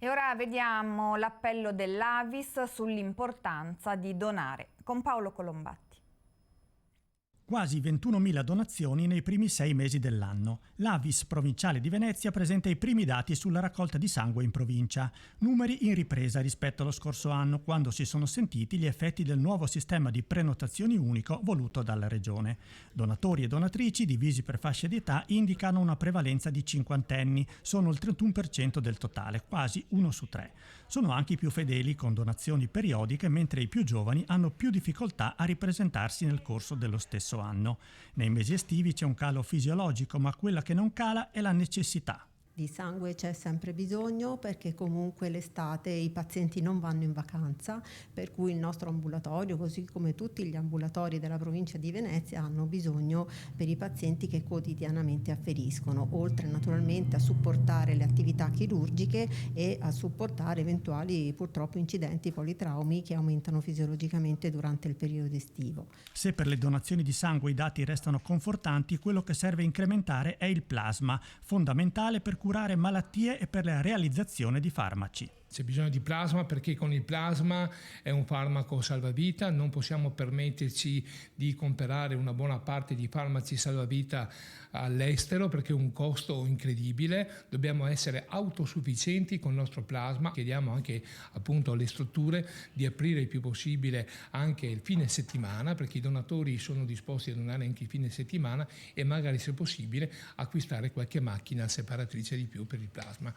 E ora vediamo l'appello dell'Avis sull'importanza di donare con Paolo Colombatti. Quasi 21.000 donazioni nei primi 6 mesi dell'anno. L'Avis provinciale di Venezia presenta i primi dati sulla raccolta di sangue in provincia. Numeri in ripresa rispetto allo scorso anno, quando si sono sentiti gli effetti del nuovo sistema di prenotazioni unico voluto dalla Regione. Donatori e donatrici, divisi per fasce di età, indicano una prevalenza di cinquantenni, sono il 31% del totale, quasi 1 su 3. Sono anche i più fedeli, con donazioni periodiche, mentre i più giovani hanno più difficoltà a ripresentarsi nel corso dello stesso anno. Nei mesi estivi c'è un calo fisiologico, ma quella che non cala è la necessità. Di sangue c'è sempre bisogno, perché comunque l'estate i pazienti non vanno in vacanza, per cui il nostro ambulatorio, così come tutti gli ambulatori della provincia di Venezia, hanno bisogno per i pazienti che quotidianamente afferiscono, oltre naturalmente a supportare le attività chirurgiche e a supportare eventuali purtroppo incidenti politraumi che aumentano fisiologicamente durante il periodo estivo. Se per le donazioni di sangue i dati restano confortanti, quello che serve incrementare è il plasma, fondamentale per curare malattie e per la realizzazione di farmaci. C'è bisogno di plasma perché con il plasma è un farmaco salvavita, non possiamo permetterci di comprare una buona parte di farmaci salvavita all'estero perché è un costo incredibile, dobbiamo essere autosufficienti con il nostro plasma. Chiediamo anche appunto alle strutture di aprire il più possibile anche il fine settimana, perché i donatori sono disposti a donare anche il fine settimana e magari, se possibile, acquistare qualche macchina separatrice di più per il plasma.